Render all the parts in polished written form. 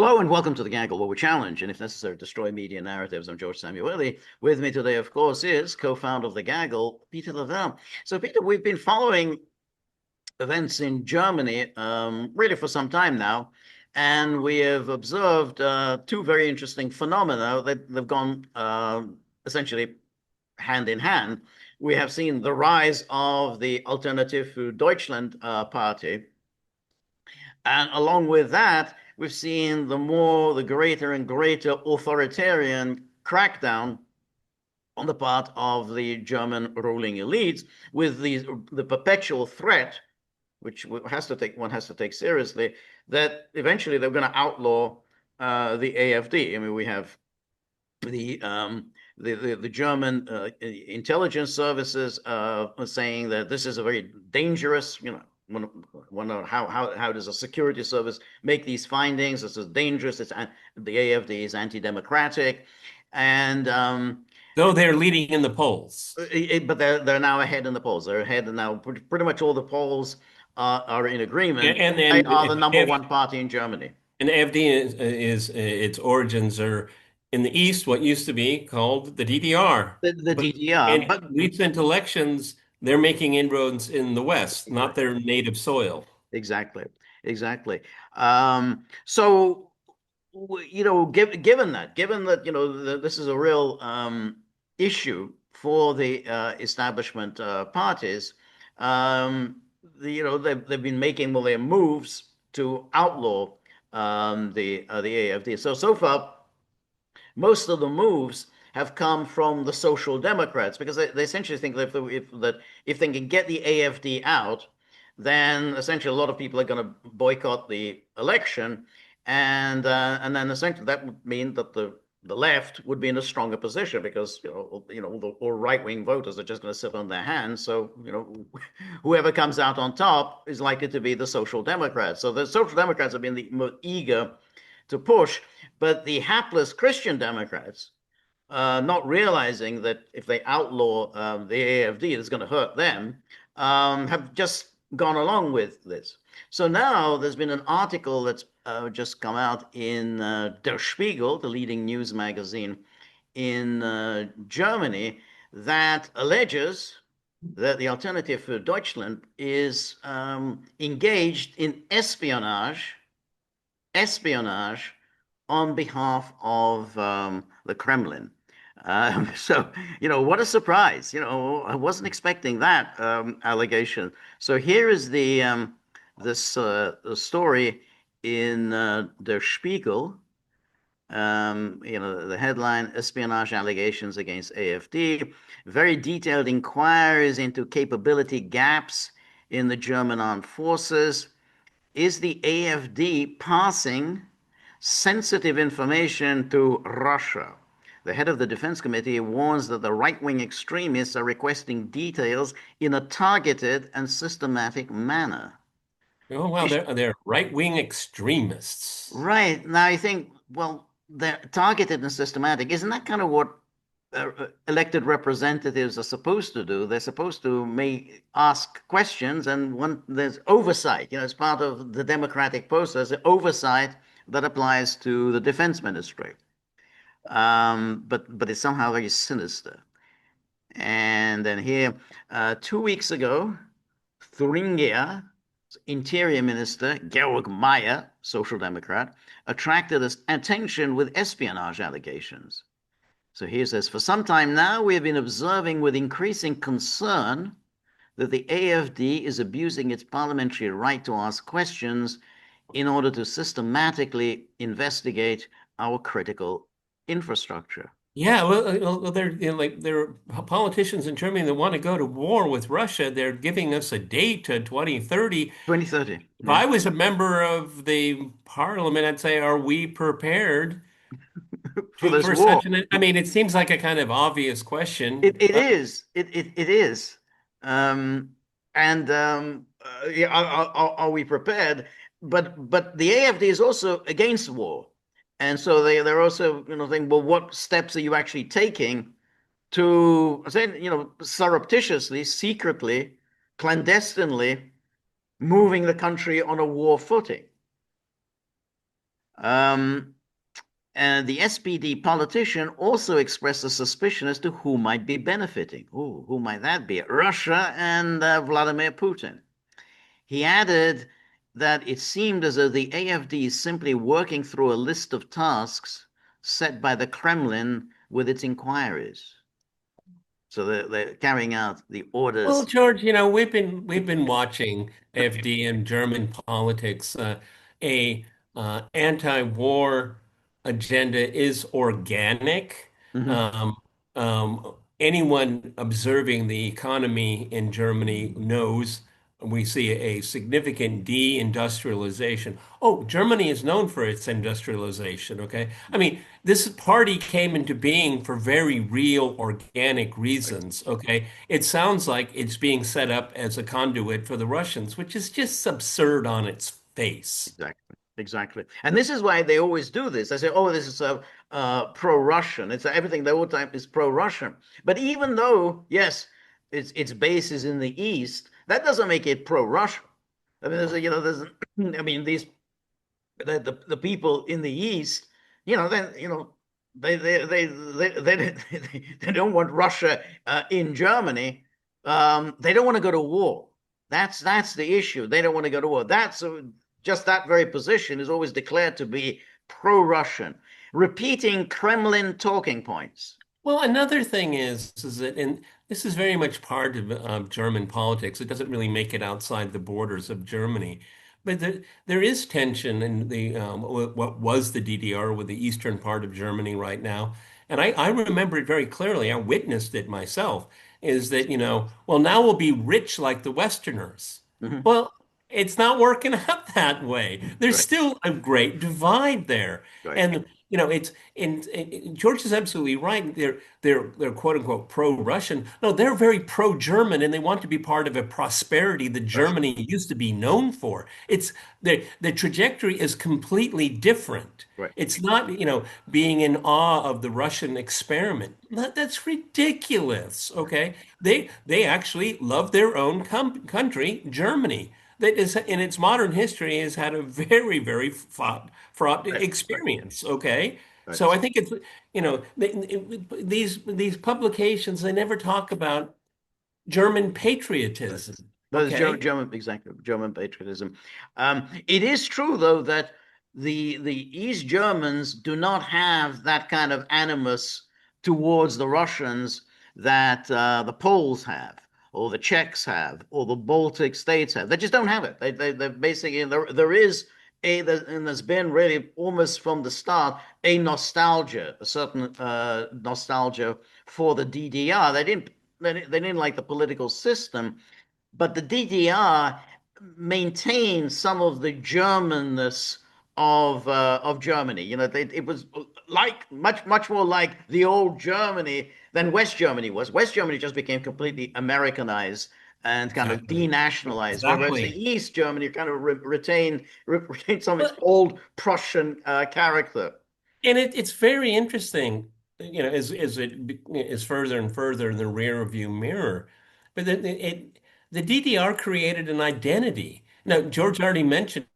Hello and welcome to the Gaggle, where we challenge and, if necessary, destroy media narratives. I'm George Szamuely. With me today, of course, is co-founder of the Gaggle, Peter Lavelle. So, Peter, we've been following events in Germany really for some time now, and we have observed two very interesting phenomena that have gone essentially hand in hand. We have seen the rise of the Alternativ für Deutschland party, and along with that, we've seen the greater and greater authoritarian crackdown on the part of the German ruling elites, with the perpetual threat, which one has to take seriously, that eventually they're going to outlaw the AfD. I mean, we have the German intelligence services saying that this is a very dangerous, wonder how does a security service make these findings? This is dangerous. The AfD is anti-democratic, and Though they're leading in the polls. but they're now ahead in the polls. They're ahead now. Pretty much all the polls are in agreement. And They and are the number F, one party in Germany. and AfD is its origins are in the East, what used to be called the DDR. The But DDR, in but recent elections, they're making inroads in the West, not exactly. their native soil. Exactly, exactly. So, given that, this is a real issue for the establishment parties, they've been making their moves to outlaw the AfD. So far, most of the moves have come from the Social Democrats, because they essentially think that if they can get the AfD out, then essentially a lot of people are going to boycott the election, and then essentially that would mean that the left would be in a stronger position, because all right-wing voters are just going to sit on their hands. So whoever comes out on top is likely to be the Social Democrats. So the Social Democrats have been the more eager to push, but the hapless Christian Democrats, not realizing that if they outlaw the AfD, it's going to hurt them, have just gone along with this. So now there's been an article that's just come out in Der Spiegel, the leading news magazine in Germany, that alleges that the Alternative for Deutschland is engaged in espionage on behalf of the Kremlin. So, what a surprise. I wasn't expecting that allegation. So here is the story in Der Spiegel. The headline: Espionage allegations against AfD. Very detailed inquiries into capability gaps in the German armed forces. Is the AfD passing sensitive information to Russia? The head of the Defense Committee warns that the right-wing extremists are requesting details in a targeted and systematic manner. Oh, well, they're right-wing extremists. Right. Now you think, well, they're targeted and systematic. Isn't that kind of what elected representatives are supposed to do? They're supposed to ask questions, and when there's oversight, as part of the democratic process, oversight that applies to the defense ministry. But it's somehow very sinister. And then here, 2 weeks ago, Thuringia Interior Minister Georg Mayer, Social Democrat, attracted attention with espionage allegations. So he says, for some time now, we have been observing with increasing concern that the AfD is abusing its parliamentary right to ask questions in order to systematically investigate our critical infrastructure. Yeah, well, they're politicians in Germany that want to go to war with Russia. They're giving us a date to 2030. 2030. If Yeah. I was a member of the parliament, I'd say, are we prepared For this for war. such an, I mean, it seems like a kind of obvious question, It but is. It is. Um, and yeah, are we prepared? But the AfD is also against war, and so they're also saying, well, what steps are you actually taking to say, surreptitiously, secretly, clandestinely moving the country on a war footing? Um, and the SPD politician also expressed a suspicion as to who might be benefiting. Ooh, who might that be? Russia and Vladimir Putin. He added that it seemed as though the AfD is simply working through a list of tasks set by the Kremlin with its inquiries. So they're carrying out the Well, orders. George, we've been watching AfD and German politics. A anti-war agenda is organic. Mhm. Um, Anyone observing the economy in Germany knows we see a significant deindustrialization. Oh, Germany is known for its industrialization, okay? I mean, this party came into being for very real organic Right. reasons, okay? It sounds like it's being set up as a conduit for the Russians, which is just absurd on its face. Exactly. Exactly. And this is why they always do this. They say, "Oh, this is pro-Russian." It's everything. The whole time is pro-Russian. But even though, yes, its base is in the east, that doesn't make it pro-Russian. I mean, there's, I mean, the people in the east, then they don't want Russia in Germany. They don't want to go to war. That's the issue. They don't want to go to war. That's just that very position is always declared to be pro-Russian, repeating Kremlin talking points. Well, another thing is that, and this is very much part of German politics. It doesn't really make it outside the borders of Germany, but there is tension in the what was the DDR with the eastern part of Germany right now. And I remember it very clearly. I witnessed it myself. Is that, well, now we'll be rich like the Westerners. Mhm. Well, it's not working out that way. There's Right, still a great divide there. right, And it's George is absolutely right. They're quote unquote pro-Russian. No, they're very pro-German, and they want to be part of a prosperity that right, Germany used to be known for. It's the trajectory is completely different. right. It's not, being in awe of the Russian experiment. That's ridiculous. Okay, they actually love their own country, Germany. That is in its modern history has had a very, very fraught Right, right, experience. Okay, right. so I think it's these publications they never talk about German Right. patriotism. That is Okay, Exactly, German patriotism. It is true, though, that the East Germans do not have that kind of animus towards the Russians that the Poles have, or the Czechs have, or the Baltic states have. They just don't have it. They basically there is and there's been really almost from the start a nostalgia, a certain nostalgia for the DDR. They didn't like the political system, but the DDR maintained some of the Germanness of Germany. It was like much more like the old Germany than West Germany was. West Germany just became completely Americanized and kind of exactly, denationalized, whereas the exactly. East Germany kind of retained some of its old Prussian character. And it's very interesting, as it is further and further in the rear view mirror. But the DDR created an identity. Now, George already mentioned,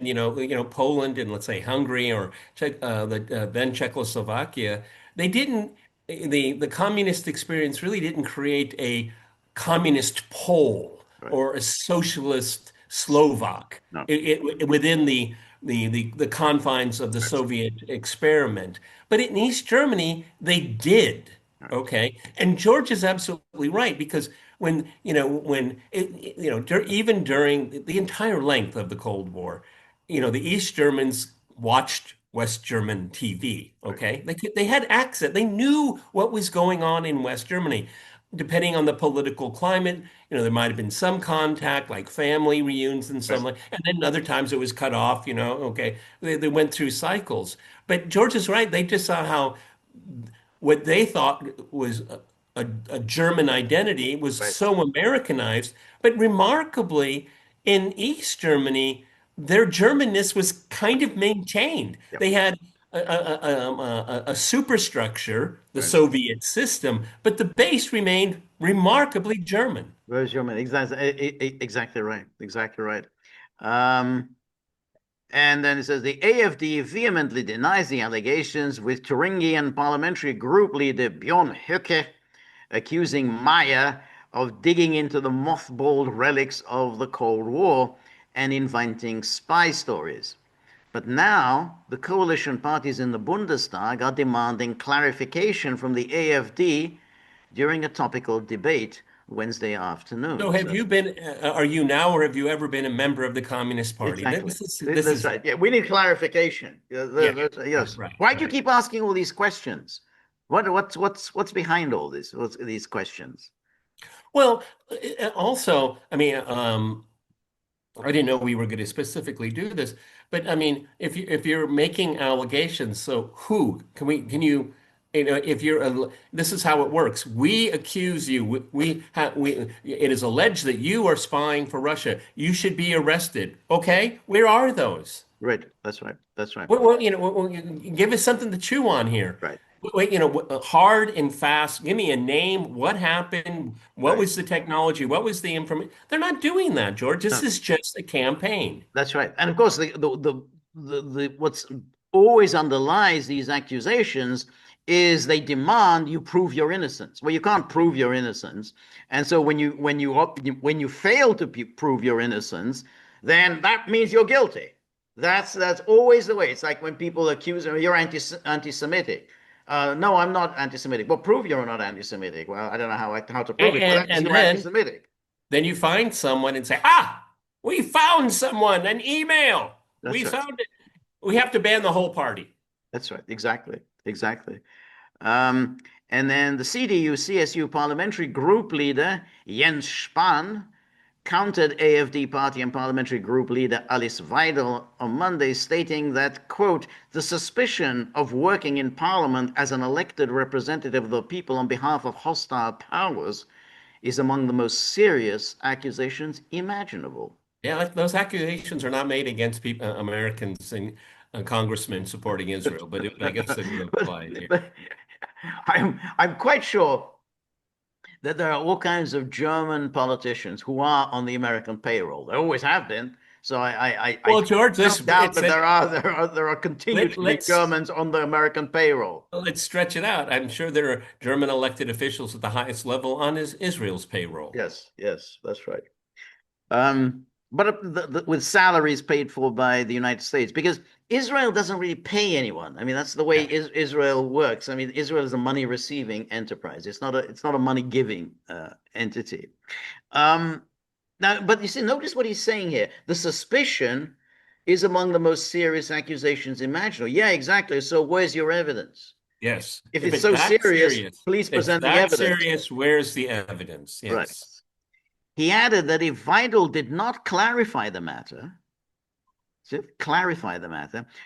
Poland and let's say Hungary or then Czechoslovakia. They didn't. The communist experience really didn't create a communist Pole Right? or a socialist Slovak No. within the confines of the Right. Soviet experiment. But in East Germany, they did. Right. Okay. And George is absolutely right because even during the entire length of the Cold War, the East Germans watched West German TV. Right. Okay. They had access. They knew what was going on in West Germany. Depending on the political climate, there might have been some contact, like family reunions and Right. some like, and then other times it was cut off, okay. They went through cycles. But George is right. They just saw how what they thought was a German identity was Right. so Americanized. But remarkably, in East Germany, their Germanness was kind of maintained. Yep. They had a superstructure, the Right. Soviet system, but the base remained remarkably German. Where's your man? Exactly right. Exactly right. Um, And then it says the AfD vehemently denies the allegations, with Thuringian parliamentary group leader Bjorn Höcke accusing Maya of digging into the mothballed relics of the Cold War and inventing spy stories. But now the coalition parties in the Bundestag are demanding clarification from the AfD during a topical debate Wednesday So afternoon. have you been, are you now or have you ever been a member of the Communist Party? Exactly. This That's is, right. Yeah, we need clarification. yeah, Yes. right, Why do you right. keep asking all these questions? What's behind all this? What's these questions? Well, also, I mean, I didn't know we were going to specifically do this, but I mean, if you're making allegations, so who can you, if you're this is how it works. We accuse you. We it is alleged that you are spying for Russia. You should be arrested. Okay, where are those? Right. That's right. That's right. Give us something to chew on here. Right. Wait, hard and fast. Give me a name. What happened? What Right. was the technology? What was the information? They're not doing that, George. This No, is just a campaign. that's right. And of course, the what's always underlies these accusations is they demand you prove your innocence. Well, you can't prove your innocence, and so when you fail to prove your innocence, then that means you're guilty. That's always the way. It's like when people accuse you, you're anti-Semitic. No, I'm not anti-Semitic. Well, prove you're not anti-Semitic. Well, I don't know how to prove And, it. Well, and, that means and you're then anti-Semitic. then you find someone and say, ah, we found someone, an email. That's We right. found it. We have to ban the whole party. That's right. Exactly. Exactly. Um, and then the CDU-CSU parliamentary group leader, Jens Spahn, countered AfD party and parliamentary group leader Alice Weidel on Monday, stating that, quote, the suspicion of working in parliament as an elected representative of the people on behalf of hostile powers is among the most serious accusations imaginable. Yeah, those accusations are not made against people, Americans and congressmen supporting Israel, but I guess they would apply here. but I'm quite sure that there are all kinds of German politicians who are on the American payroll. There always have been. So I Well, George, don't doubt that there are continued let, to be let's Germans on the American payroll. let's stretch it out. I'm sure there are German elected officials at the highest level on Israel's payroll. Yes, yes, that's right. But with salaries paid for by the United States, because Israel doesn't really pay anyone. I mean, that's the way Yeah. Israel works. I mean, Israel is a money receiving enterprise. It's not a money giving entity. Um, Now, but you see, notice what he's saying here. The suspicion is among the most serious accusations imaginable. Yeah, exactly. So where's your evidence? Yes. If it's so serious, please If it's present the that evidence. serious, where's the evidence? Right. Yes. He added that if Vidal did not clarify the matter,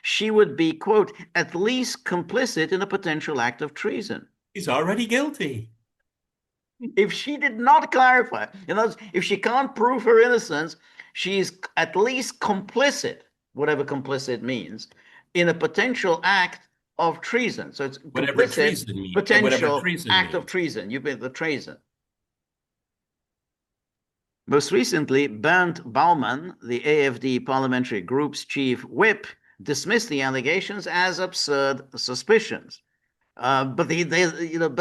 she would be, quote, at least complicit in a potential act of treason. He's already guilty. If she did not clarify, in other words, if she can't prove her innocence, she's at least complicit, whatever complicit means, in a potential act of treason. So it's Whatever complicit, treason means, whatever potential treason act of means. treason. You've been the treason. Most recently, Bernd Baumann, the AfD parliamentary group's chief whip, dismissed the allegations as absurd suspicions. But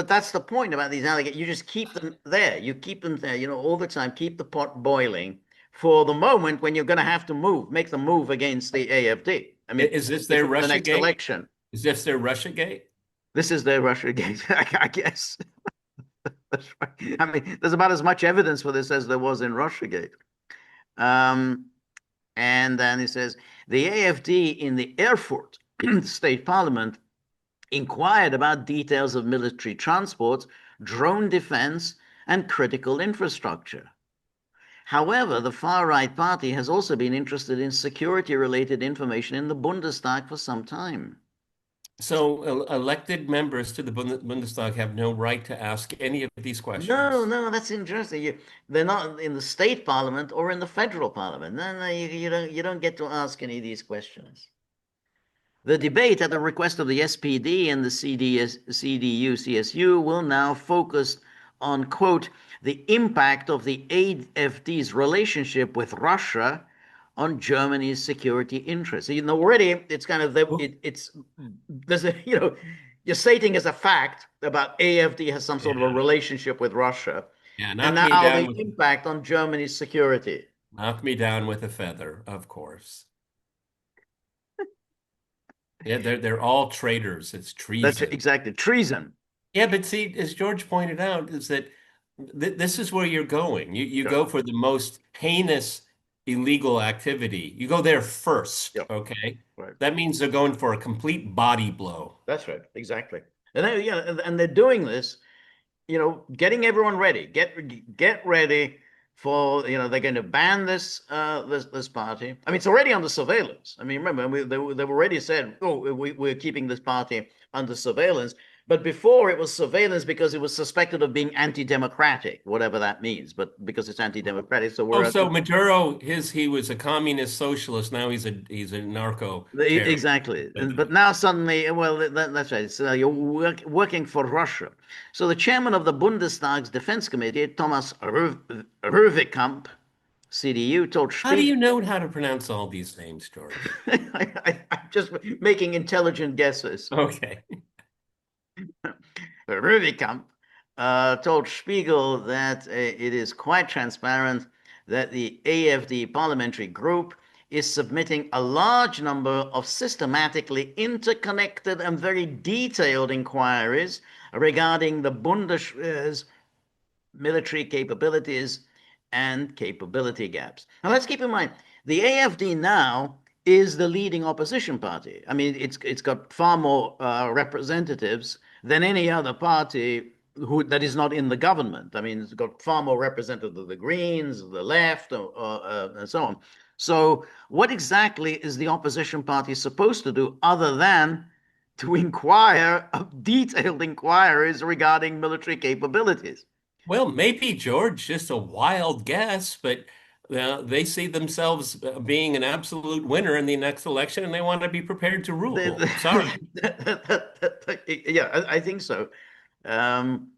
that's the point about these allegations. You just keep them there. You keep them there, all the time. Keep the pot boiling for the moment when you're going to have to make the move against the AfD. I mean, Is this their before the next Russiagate? election. Is this their Russiagate? This is their Russia gate, I guess. That's right. I mean, there's about as much evidence for this as there was in Russiagate. Um, and then he says the AfD in the Erfurt state parliament inquired about details of military transport, drone defense, and critical infrastructure. However, the far-right party has also been interested in security-related information in the Bundestag for some time. So elected members to the Bundestag have no right to ask any of these No, questions. no, that's interesting. They're not in the state parliament or in the federal parliament. No, no, you don't get to ask any of these questions. The debate at the request of the SPD and the CDU-CSU will now focus on, quote, the impact of the AfD's relationship with Russia on Germany's security interests. You know, already it's kind of it's there's a you're stating as a fact about AfD has some sort of a Yeah. relationship with Russia, Yeah. and now the impact on Germany's security. Knock me down with a feather, of course. Yeah, they're all traitors. It's That's treason. exactly treason. Yeah, but see, as George pointed out, is that this is where you're going. You Yeah, go for the most heinous illegal activity. You go there first, yeah, okay? right. That means they're going for a complete body blow. That's right, exactly. And then, yeah, and they're doing this, getting everyone ready. Get ready for, they're going to ban this party. I mean, it's already under surveillance. I mean, remember, they've already said, oh, we're keeping this party under surveillance. But before it was surveillance because it was suspected of being anti-democratic, whatever that means. But because it's anti-democratic, so Oh, we're so Maduro, he was a communist socialist. Now he's a narco terrorist. exactly. But now suddenly, well, that's right. So you're working for Russia. So the chairman of the Bundestag's Defense Committee, Thomas Röwekamp, CDU, told How do Spiegel. you know how to pronounce all these names, George? I'm just making intelligent guesses. Okay. Röwekamp told Spiegel that it is quite transparent that the AfD parliamentary group is submitting a large number of systematically interconnected and very detailed inquiries regarding the Bundeswehr's military capabilities and capability gaps. Now, let's keep in mind the AfD now is the leading opposition party. I mean, it's got far more representatives than any other party that is not in the government. I mean, it's got far more representatives of the Greens, the left, and so on. So, what exactly is the opposition party supposed to do other than to inquire of detailed inquiries regarding military capabilities? Well, maybe George, just a wild guess, but they see themselves being an absolute winner in the next election and they want to be prepared to rule. Sorry. Yeah, I think so. Um,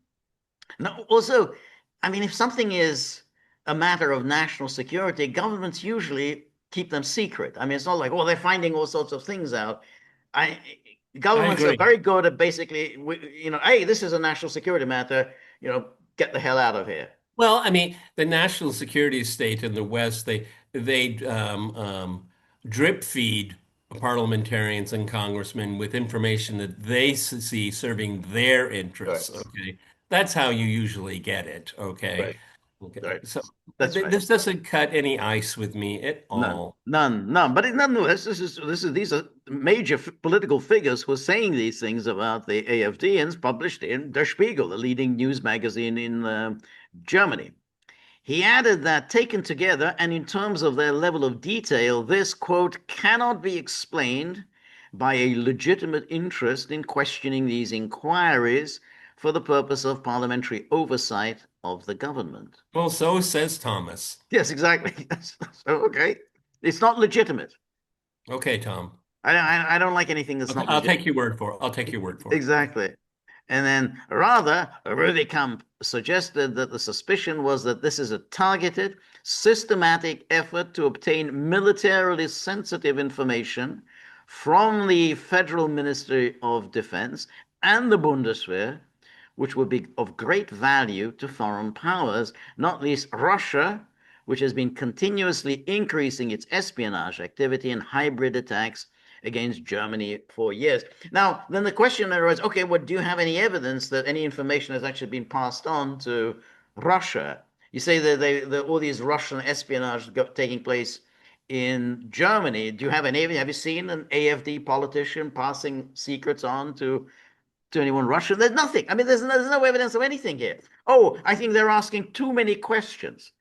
no, also, I mean, if something is a matter of national security, governments usually keep them secret. I mean, it's not like, oh, they're finding all sorts of things out. I I Governments are agree. very good at basically, hey, this is a national security matter, get the hell out of here. Well, I mean, the national security state in the West, they drip feed parliamentarians and congressmen with information that they see serving their Right, interests. Okay, that's how you usually get it. Okay, right, okay. right. So That's right. this doesn't cut any ice with me at None, all. none, none. But nonetheless, these are major political figures who are saying these things about the AfD, and it's published in Der Spiegel, the leading news magazine in Germany. He added that taken together and in terms of their level of detail, this quote cannot be explained by a legitimate interest in questioning these inquiries for the purpose of parliamentary oversight of the government. Well, so says Thomas. Yes, exactly. So, okay. It's not legitimate. Okay, Tom. I don't like anything that's not I'll legit. take your word for it. I'll take your word for it. Exactly. And then rather, Röwekamp suggested that the suspicion was that this is a targeted, systematic effort to obtain militarily sensitive information from the Federal Ministry of Defense and the Bundeswehr, which would be of great value to foreign powers, not least Russia, which has been continuously increasing its espionage activity and hybrid attacks against Germany for years. Now, then the question arises, okay, well, do you have any evidence that any information has actually been passed on to Russia? You say that all these Russian espionage taking place in Germany. Do you have any? Have you seen an AfD politician passing secrets on to anyone Russian? There's nothing. I mean, there's no evidence of anything here. Oh, I think they're asking too many questions,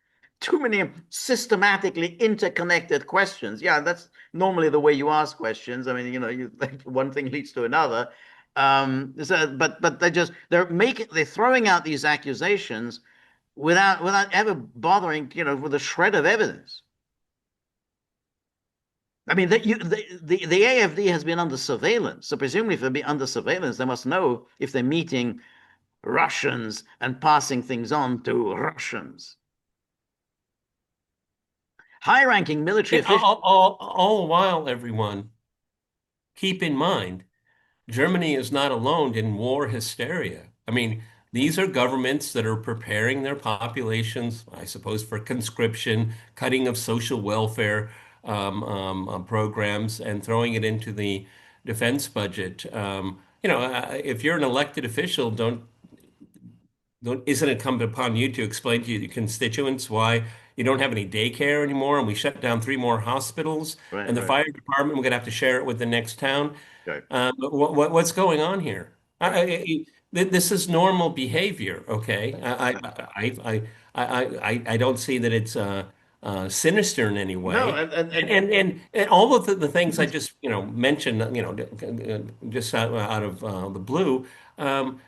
too many systematically interconnected questions. Yeah, that's normally the way you ask questions. I mean, one thing leads to another. But they're throwing out these accusations without ever bothering, with a shred of evidence. I mean, the AfD has been under surveillance. So presumably, if they're being under surveillance, they must know if they're meeting Russians and passing things on to Russians. High-ranking military And officials. all while, everyone, keep in mind, Germany is not alone in war hysteria. I mean, these are governments that are preparing their populations, I suppose, for conscription, cutting of social welfare programs, and throwing it into the defense budget. If you're an elected official, isn't it incumbent upon you to explain to your constituents why you don't have any daycare anymore, and we shut down three more hospitals, Right, and the right, fire department, we're going to have to share it with the next town? right, What's going on here? right. This is normal behavior, okay? I don't see that it's sinister in any No, way. and And all of the things I just mentioned, just out of the blue, um,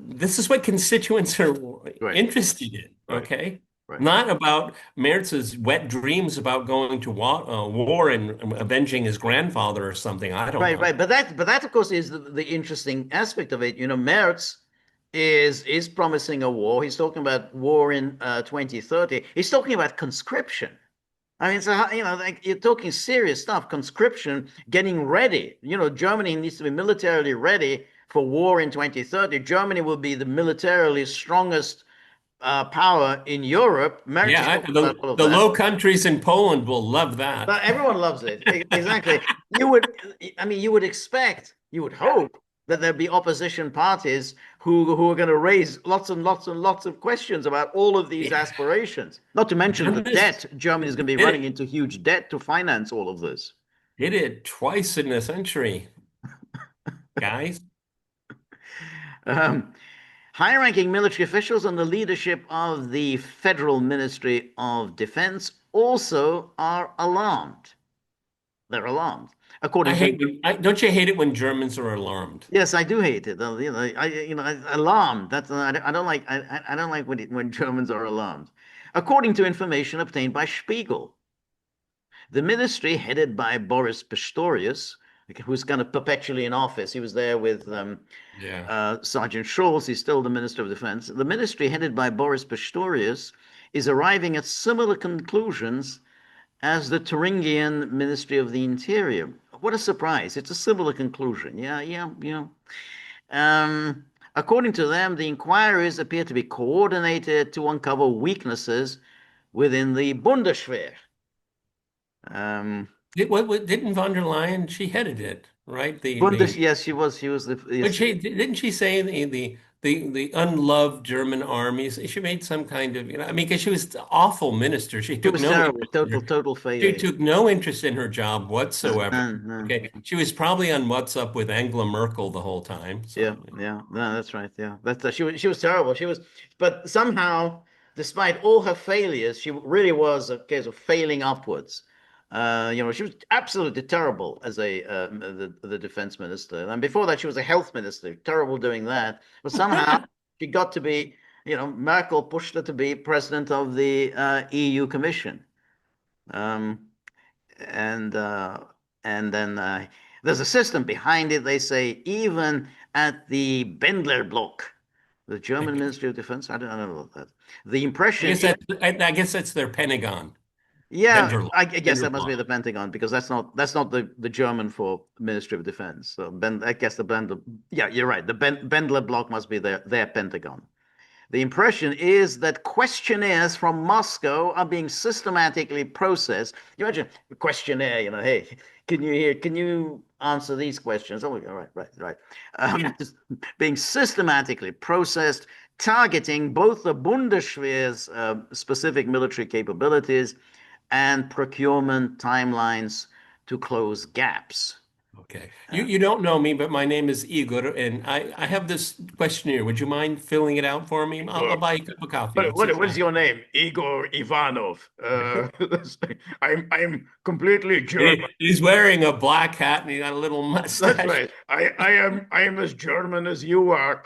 this is what constituents are right, interested in, right, okay? right. Not about Mertz's wet dreams about going to war and avenging his grandfather or something. I don't Right, know. right. But that of course is the interesting aspect of it. Merz is promising a war. He's talking about war in 2030. He's talking about conscription. I mean, so like you're talking serious stuff. Conscription, getting ready. Germany needs to be militarily ready for war in 2030. Germany will be the militarily strongest power in Europe. Merz is Yeah, talking about all of the that. Low Countries in Poland will love that. But everyone loves it. Exactly. You would, I mean, you would expect, you would hope that there'd be opposition parties who are going to raise lots and lots and lots of questions about all of these Yeah. aspirations. Not to mention the Done debt. this, Germany is going to be did running it, into huge debt to finance all of this. did it twice in a century, guys. Um, High-ranking military officials and the leadership of the Federal Ministry of Defense also are alarmed. They're alarmed, according to. Don't you hate it when Germans are alarmed? Yes, I do hate it. Alarmed. I don't like. I don't like when Germans are alarmed. According to information obtained by Spiegel, the ministry headed by Boris Pistorius, who's kind of perpetually in office. He was there with Yeah. Sergeant Schulz. He's still the Minister of Defense. The ministry headed by Boris Pistorius is arriving at similar conclusions as the Thuringian Ministry of the Interior. What a surprise. It's a similar conclusion. Yeah, yeah, yeah. According to them, the inquiries appear to be coordinated to uncover weaknesses within the Bundeswehr. Um, Didn't von der Leyen, she headed it, right? The Yes, she was. She was the. But Yes, didn't she say the unloved German armies? She made some kind of, I mean, because she was an awful minister. She she took was no terrible. interest in Total, her, total she failure. took no interest in her job whatsoever. No, no. Okay. She was probably on What's Up with Angela Merkel the whole time. Yeah, So, yeah. No, that's right. Yeah, she was terrible. But somehow, despite all her failures, she really was a case of failing upwards. She was absolutely terrible as the defense minister, and before that, she was a health minister. Terrible doing that, but somehow she got to be. Merkel pushed her to be president of the EU Commission. Um, and uh, and then there's a system behind it. They say even at the Bendler block, the German Ministry of Defense. I don't know about that. The impression, I guess that's their Pentagon, yeah, Vendor, I guess Vendor that must be Law. the Pentagon because that's not the German for Ministry of Defense. So I guess the Bendler. Yeah, you're right. The Bendler block must be their Pentagon. The impression is that questionnaires from Moscow are being systematically processed. You imagine a questionnaire, hey, can you answer these questions? Oh, all right, right, right. Just being systematically processed, targeting both the Bundeswehr's specific military capabilities and procurement timelines to close gaps. Okay. You Uh, you don't know me, but my name is Igor, and I have this questionnaire. Would you mind filling it out for me? I'll Igor. buy you a cup of coffee. What is your name? Igor Ivanov. I'm completely German. He's wearing a black hat and he got a little That's mustache. right. I am as German as you are.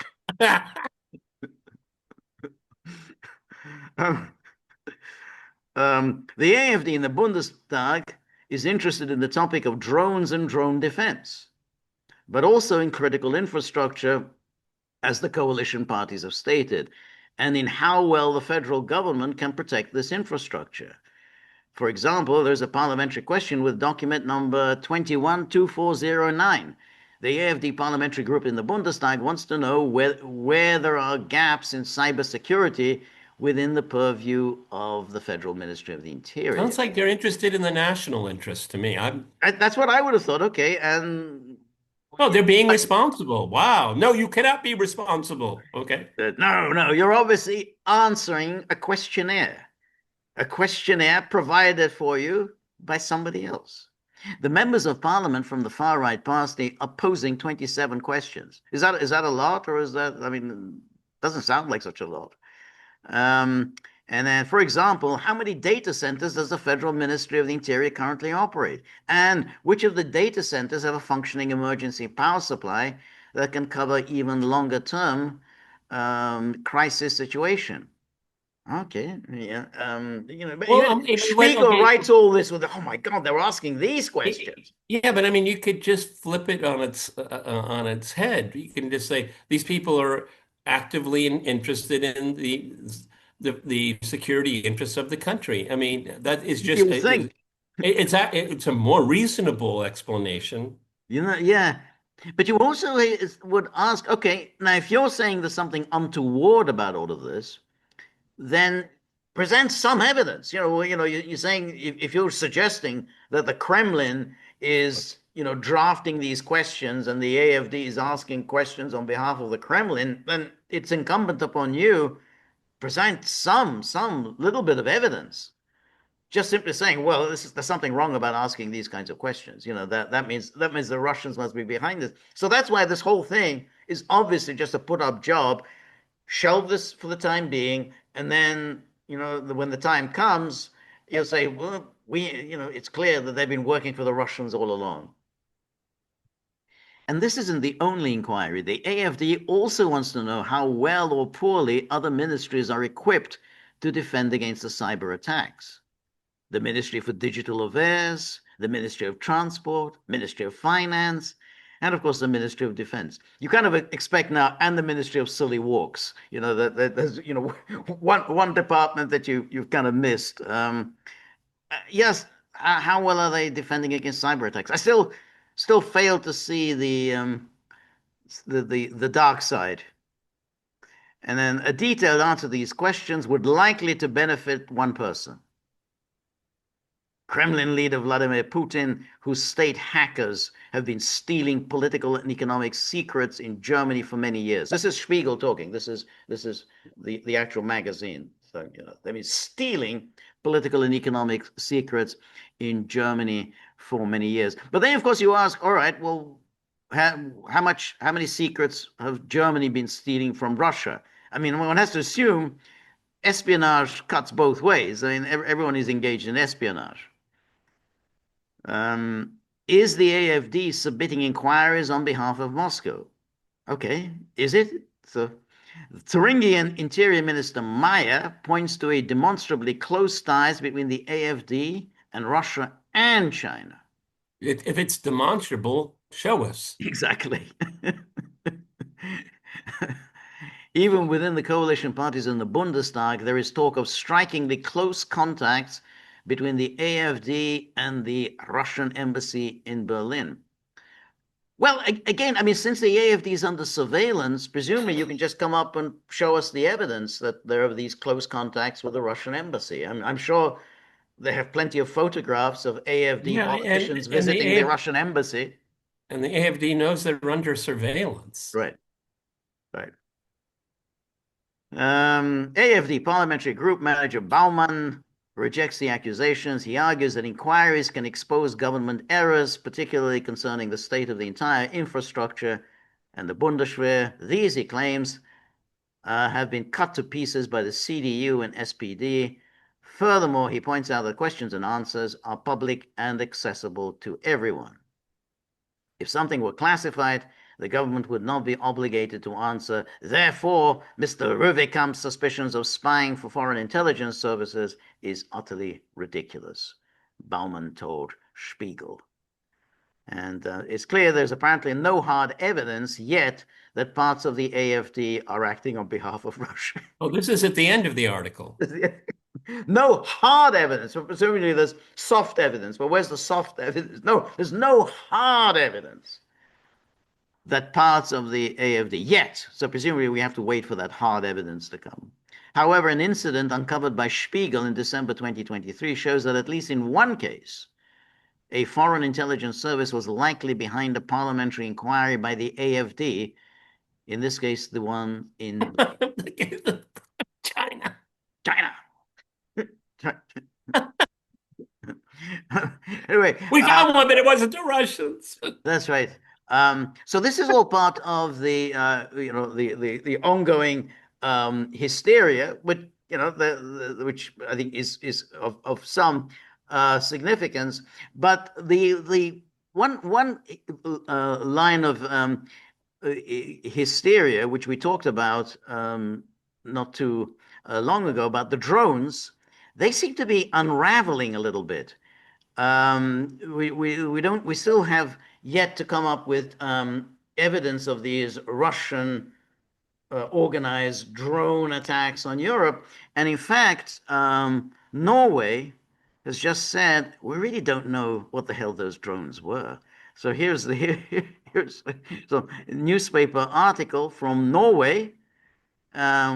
Um, the AfD in the Bundestag is interested in the topic of drones and drone defense, but also in critical infrastructure, as the coalition parties have stated, and in how well the federal government can protect this infrastructure. For example, there's a parliamentary question with document number 212409. The AfD parliamentary group in the Bundestag wants to know where there are gaps in cybersecurity within the purview of the Federal Ministry of the Interior. Sounds like they're interested in the national interest to me. That's what I would have thought. Okay, and Oh, they're being responsible. Wow. No, you cannot be responsible. Okay. no, you're obviously answering a questionnaire provided for you by somebody else. The members of parliament from the far right party are posing 27 questions. Is that a lot, or is that, I mean, doesn't sound like such a lot. Um, and then, for example, how many data centers does the Federal Ministry of the Interior currently operate? And which of the data centers have a functioning emergency power supply that can cover even longer term crisis situation? Okay, yeah. But Well, even wait, Spiegel okay. writes all this with, oh my God, they were asking these questions. Yeah, but I mean, you could just flip it on its head. You can just say these people are actively interested in the security interests of the country. I mean, that is just You think, it's a more reasonable explanation. yeah. But you also would ask, okay, now if you're saying there's something untoward about all of this, then present some evidence. You're saying if you're suggesting that the Kremlin is, drafting these questions and the AfD is asking questions on behalf of the Kremlin, then it's incumbent upon you present some little bit of evidence. Just simply saying, well, there's something wrong about asking these kinds of questions. That means the Russians must be behind this. So that's why this whole thing is obviously just a put up job. Shelve this for the time being, and then when the time comes, you'll say, well, it's clear that they've been working for the Russians all along. And this isn't the only inquiry. The AfD also wants to know how well or poorly other ministries are equipped to defend against the cyber attacks. The Ministry for Digital Affairs, the Ministry of Transport, Ministry of Finance, and of course the Ministry of Defense. You kind of expect now, and the Ministry of Silly Walks. That there's one department that you've kind of missed. Yes, how well are they defending against cyber attacks? I still fail to see the dark side. And then a detailed answer to these questions would likely to benefit one person. Kremlin leader Vladimir Putin, whose state hackers have been stealing political and economic secrets in Germany for many years. This is Spiegel talking. This is the actual magazine. So they've been stealing political and economic secrets in Germany for many years. But then, of course, you ask, all right, well, how many secrets have Germany been stealing from Russia? I mean, one has to assume espionage cuts both ways. I mean, everyone is engaged in espionage. Is the AfD submitting inquiries on behalf of Moscow? Okay, is it? So, Thuringian Interior Minister Meyer points to a demonstrably close ties between the AfD and Russia and China. If it's demonstrable, show us. Exactly. Even within the coalition parties in the Bundestag, there is talk of strikingly close contacts between the AfD and the Russian embassy in Berlin. Well, again, I mean, since the AfD is under surveillance, presumably you can just come up and show us the evidence that there are these close contacts with the Russian embassy. I'm sure they have plenty of photographs of AfD Yeah, politicians and visiting the Russian embassy. and the AfD knows they're under surveillance. Right, right. AfD parliamentary group manager Baumann rejects the accusations. He argues that inquiries can expose government errors, particularly concerning the state of the entire infrastructure and the Bundeswehr. These, he claims, have been cut to pieces by the CDU and SPD. Furthermore, he points out that questions and answers are public and accessible to everyone. If something were classified, the government would not be obligated to answer. Therefore, Mr. Röwekam's suspicions of spying for foreign intelligence services is utterly ridiculous, Baumann told Spiegel. And it's clear there's apparently no hard evidence yet that parts of the AfD are acting on behalf of Russia. Oh, this is at the end of the article. No hard evidence. So presumably there's soft evidence, but where's the soft evidence? No, there's no hard evidence that parts of the AfD yet. So presumably we have to wait for that hard evidence to come. However, an incident uncovered by Spiegel in December 2023 shows that at least in one case, a foreign intelligence service was likely behind a parliamentary inquiry by the AfD, in this case, the one in China. China. Anyway, We found one, but it wasn't the Russians. that's right. So this is all part of the the ongoing hysteria, which which I think is of some significance. But the one line of hysteria, which we talked about not too long ago, about the drones, they seem to be unraveling a little bit. We still have yet to come up with evidence of these Russian organized drone attacks on Europe. And in fact, Norway has just said we really don't know what the hell those drones were. So here's some newspaper article from Norway,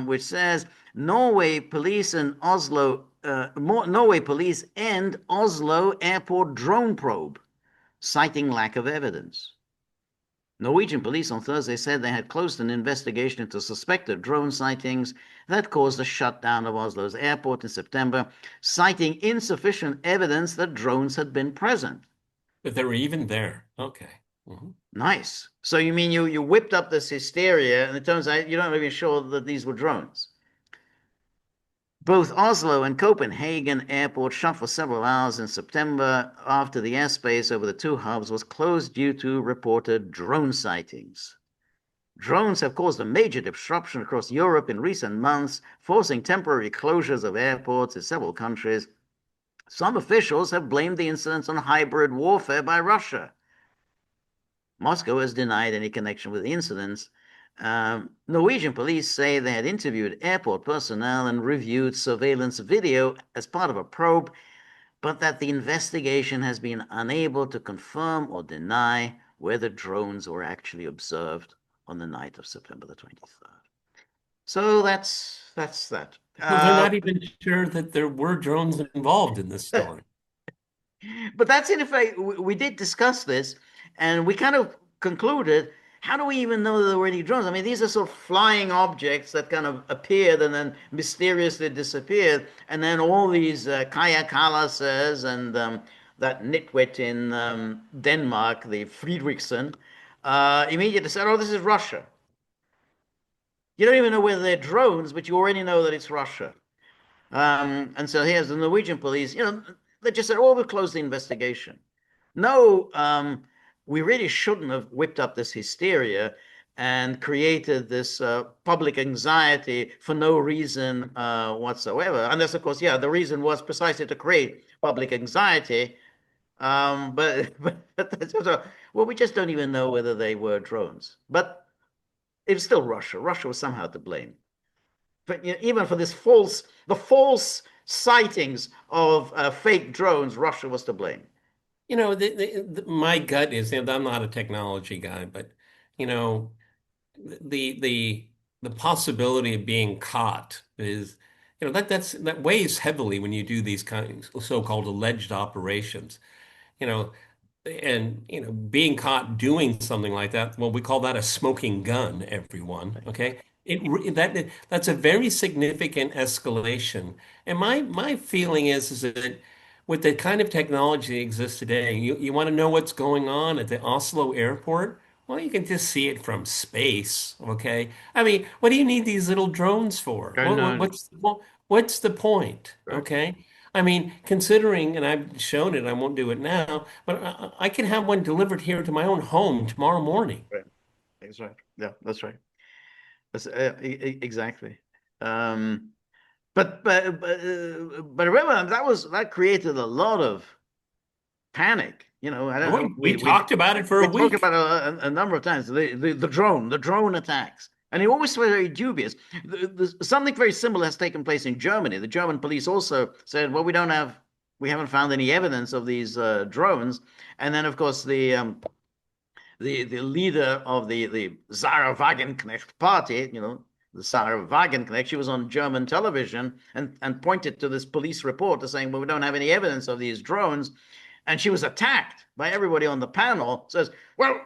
which says Norway police and Oslo Norway police end Oslo airport drone probe, citing lack of evidence. Norwegian police on Thursday said they had closed an investigation into suspected drone sightings that caused the shutdown of Oslo's airport in September, citing insufficient evidence that drones had been present. But they were even there. Okay. Mm-hmm. Nice. So you mean you whipped up this hysteria, and it turns out you're not even sure that these were drones. Both Oslo and Copenhagen airports shut for several hours in September after the airspace over the two hubs was closed due to reported drone sightings. Drones have caused a major disruption across Europe in recent months, forcing temporary closures of airports in several countries. Some officials have blamed the incidents on hybrid warfare by Russia. Moscow has denied any connection with the incidents. Norwegian police say they had interviewed airport personnel and reviewed surveillance video as part of a probe, but that the investigation has been unable to confirm or deny whether drones were actually observed on the night of September the 23rd. So that's that. So they're not even sure that there were drones involved in this story. But that's in effect, we did discuss this, and we kind of concluded, how do we even know that there were any drones? I mean, these are sort of flying objects that kind of appeared and then mysteriously disappeared. And then all these Kaja Kallas's and that nitwit in Denmark, the Friedrichsen, immediately said, oh, this is Russia. You don't even know whether they're drones, but you already know that it's Russia. And so here's the Norwegian police, they just said, oh, we'll close the investigation. No, we really shouldn't have whipped up this hysteria and created this public anxiety for no reason whatsoever. Unless, of course, yeah, the reason was precisely to create public anxiety. But well, we just don't even know whether they were drones. But it's still Russia. Russia was somehow to blame. But even for the false sightings of fake drones, Russia was to blame. My gut is, I'm not a technology guy, but the possibility of being caught is, that weighs heavily when you do these kinds of so-called alleged operations. You know, and being caught doing something like that, well, we call that a smoking gun, everyone. Okay. That's a very significant escalation. And my feeling is that with the kind of technology that exists today, you want to know what's going on at the Oslo airport? Well, you can just see it from space, okay? I mean, what do you need these little drones for? What's the point, Right. okay? I mean, considering, and I've shown it, I won't do it now, but I can have one delivered here to my own home tomorrow morning. Right. That's right. Yeah, that's right. That's exactly. But remember that created a lot of panic. I don't know. We talked about it for We a talked week. about it a number of times. The drone attacks. And he always was very dubious. Something very similar has taken place in Germany. The German police also said, "Well, we haven't found any evidence of these drones." And then, of course, the leader of the Sarah Wagenknecht party, the Sarah Wagenknecht, she was on German television and pointed to this police report saying, "Well, we don't have any evidence of these drones." And she was attacked by everybody on the panel. Says, "Well,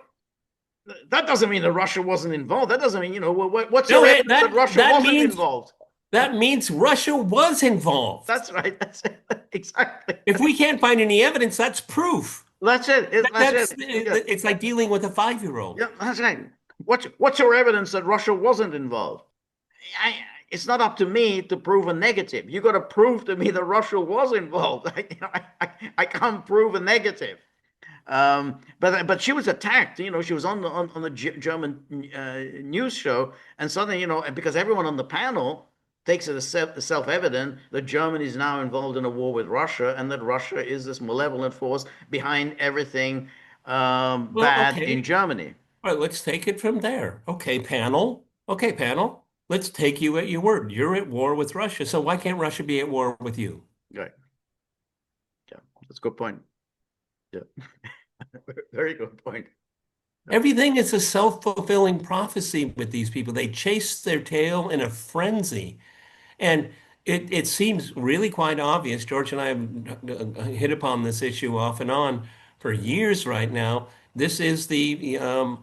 that doesn't mean that Russia wasn't involved. That doesn't mean, what's No, your evidence that Russia wasn't involved?" that means Russia was involved. That's right. That's it. Exactly. If we can't find any evidence, that's proof. That's it. That's it. Yeah. It's like dealing with a 5-year-old. Yeah, that's right. What's your evidence that Russia wasn't involved? It's not up to me to prove a negative. You got to prove to me that Russia was involved. I can't prove a negative. But she was attacked. She was on the German news show, and suddenly, because everyone on the panel takes it as self-evident that Germany is now involved in a war with Russia, and that Russia is this malevolent force behind everything bad in Germany. All right, let's take it from there. Okay, panel. Okay, panel. Let's take you at your word. You're at war with Russia, so why can't Russia be at war with you? Right. Yeah, that's a good point. Yeah. Very good point. Everything is a self-fulfilling prophecy with these people. They chase their tail in a frenzy. And it seems really quite obvious. George and I have hit upon this issue off and on for years right now. This is the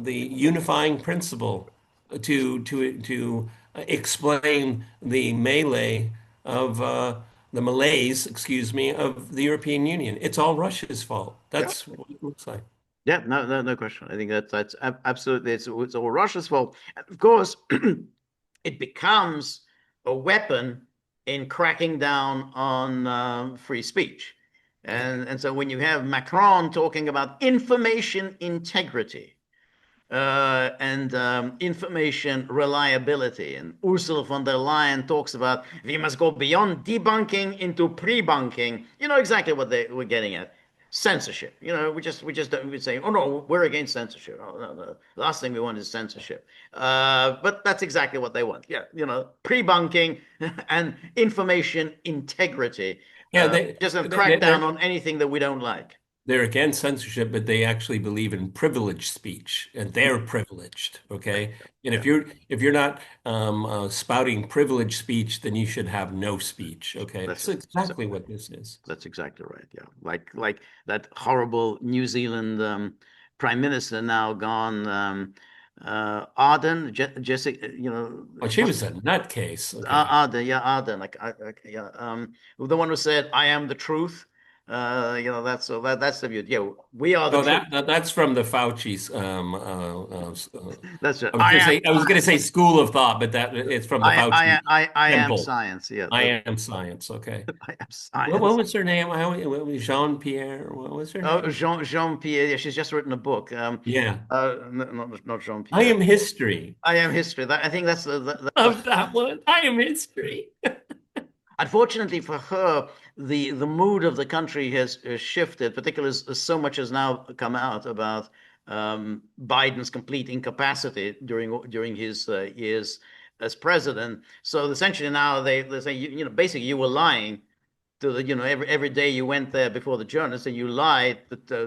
unifying principle to explain the melee of the malaise, excuse me, of the European Union. It's all Russia's fault. That's what it looks like. Yeah, no question. I think that's absolutely it's all Russia's fault. And of course, it becomes a weapon in cracking down on free speech. And so when you have Macron talking about information integrity and information reliability, and Ursula von der Leyen talks about we must go beyond debunking into pre-bunking, you know exactly what they were getting at. Censorship. We say, oh no, we're against censorship. Oh, no. The last thing we want is censorship. But that's exactly what they want. Yeah, pre-bunking and information integrity. Yeah, just a crackdown on anything that we don't like. They're against censorship, but they actually believe in privileged speech, and they're privileged. Okay, and if you're not spouting privileged speech, then you should have no speech. Okay, that's exactly what this is. That's exactly right. Yeah, like that horrible New Zealand prime minister now gone. Ardern, Jessica, Oh, she was a nutcase. Okay. Ardern, the one who said, "I am the truth." That's the view. Yeah, we are the truth. That's from the Fauci's. That's it. I was going to say school of thought, but it's from the Fauci I am temple. science. Yeah, I am science. Okay. I am science. What was her name? Jean-Pierre. What was her name? Oh, Jean-Pierre. Yeah, she's just written a book. Yeah. Not Jean-Pierre. I am history. I am history. I think that's of that one. I am history. Unfortunately for her, the mood of the country has shifted, particularly as so much has now come out about Biden's complete incapacity during his years as president. So essentially now they say, basically you were lying to every day you went there before the journalists and you lied,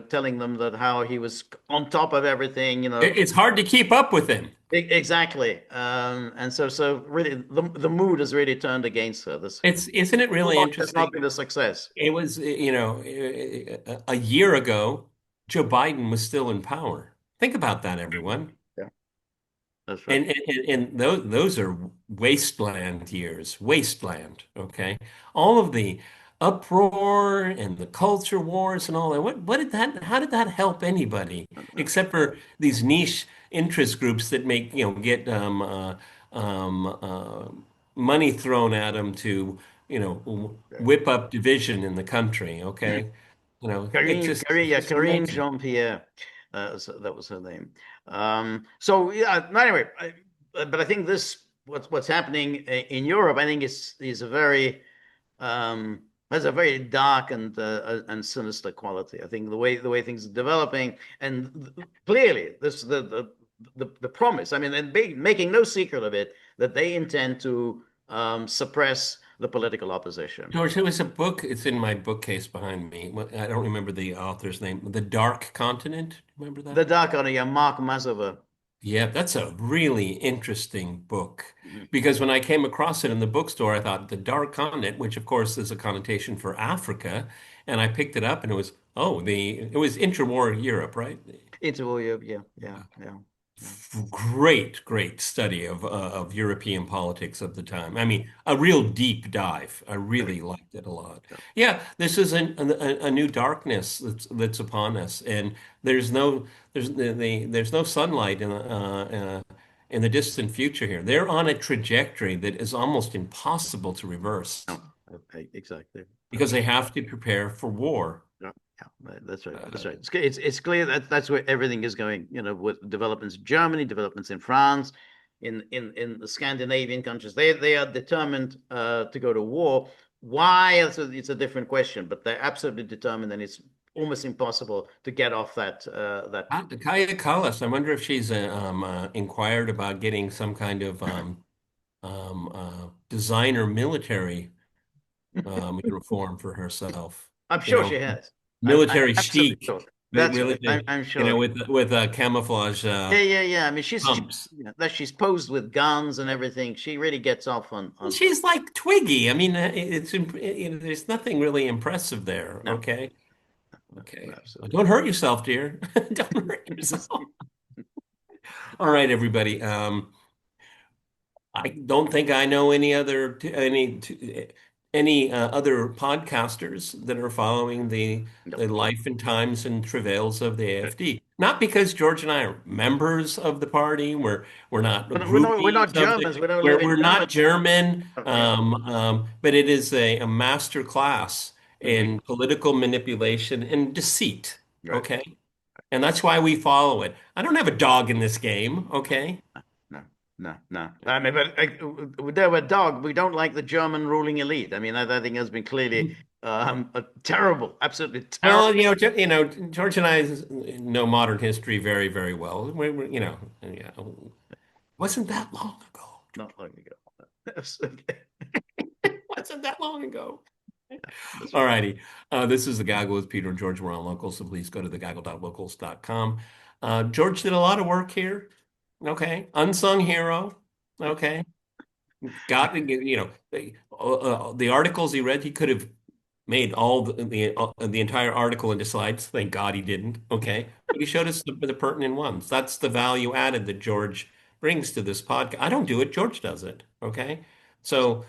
telling them that how he was on top of everything. It's hard to keep up with him. Exactly, and so really the mood has really turned against her. Isn't it really interesting? It's not been a success. It was, a year ago, Joe Biden was still in power. Think about that, everyone. Yeah, that's right. And those are wasteland years, wasteland. Okay, all of the uproar and the culture wars and all that. How did that help anybody except for these niche interest groups that get money thrown at them to whip up division in the country. Okay, Karine Jean-Pierre, that was her name. So yeah. Anyway, but I think what's happening in Europe, I think is a very has a very dark and sinister quality. I think the way things are developing, and clearly the the promise. I mean, and making no secret of it that they intend to suppress the political opposition. George, there was a book. It's in my bookcase behind me. I don't remember the author's name. The Dark Continent. Remember The that? Dark on Mark Mazover. Yeah, that's a really interesting book Mhm. because when I came across it in the bookstore, I thought the Dark Continent, which of course is a connotation for Africa, and I picked it up and it was it was interwar Europe, right? Into yeah, yeah, yeah, yeah. Great, great study of European politics of the time. I mean, a real deep dive. I Very, really liked it a lot. yeah. Yeah, this is a new darkness that's upon us, and there's no there's no sunlight in the distant future here. They're on a trajectory that is almost impossible to reverse No, okay, exactly. because they have to prepare for war. Yeah, yeah, that's right. That's Uh, right. It's clear that that's where everything is going. With developments in Germany, developments in France, in the Scandinavian countries, they are determined to go to war. Why? It's a different question, but they're absolutely determined, and it's almost impossible to get off that. Kaya Kallas, I wonder if she's inquired about getting some kind of designer military uniform for herself. I'm You sure she know, has. I'm military absolutely chic, sure. That's right. I'm sure. with camouflage Yeah, yeah, yeah. I mean, pumps. that she's posed with guns and everything. She really gets off on. She's like Twiggy. I mean, there's nothing really impressive there. No, Okay, no, okay. absolutely. Don't hurt yourself, dear. Don't hurt yourself. All right, everybody. I don't think I know any other podcasters that are following No. the life and times and travails of the AfD. Not because George and I are members of the party. We're not We're groupies not of Germans. We don't live in we're not Germany. German. Yeah. But it is a master class Hmm. in political manipulation and deceit. Right. Okay, and that's why we follow it. I don't have a dog in this game. Okay. No, no, no. I mean, but there were dog. We don't like the German ruling elite. I mean, I think has been clearly a terrible, absolutely Well, terrible. George and I know modern history very, very well. Yeah, wasn't that long ago. Not long ago. Okay. Wasn't that long ago. That's All right. righty. This is The Gaggle with Peter and George. We're on Locals, so please go to thegaggle.locals.com. George did a lot of work here. Okay. Unsung hero. Okay. The articles he read, he could have made all the entire article into slides. Thank God he didn't. Okay, but he showed us the pertinent ones. That's the value added that George brings to this podcast. I don't do it. George does it. Okay, so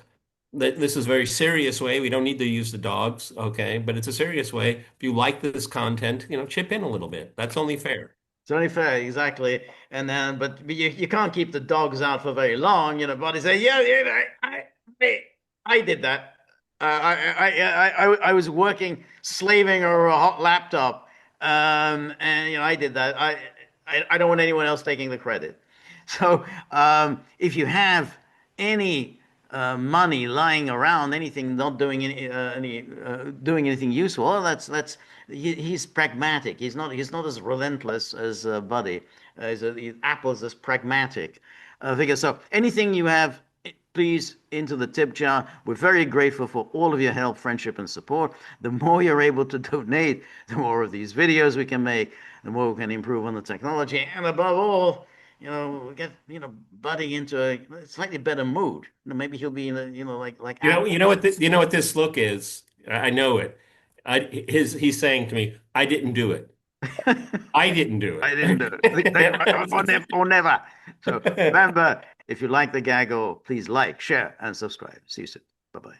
this is a very serious way. We don't need to use the dogs. Okay, but it's a serious way. If you like this content, chip in a little bit. That's only fair. It's only fair, exactly. And then, but you can't keep the dogs out for very long. Body say, yeah, yeah, I did that. I was working, slaving over a hot laptop, and I did that. I don't want anyone else taking the credit. So, if you have any money lying around, anything not doing doing anything useful, well, he's pragmatic. He's not as relentless as Buddy. Apple's as pragmatic figure. So anything you have, please into the tip jar. We're very grateful for all of your help, friendship, and support. The more you're able to donate, the more of these videos we can make, the more we can improve on the technology, and above all, we get Buddy into a slightly better mood. Maybe he'll be in a like Apple. You know what this look is. I know it. He's saying to me, "I didn't do it. I didn't do I didn't do it. Or never. So it." remember, if you like the gaggle, please like, share, and subscribe. See you soon. Bye bye.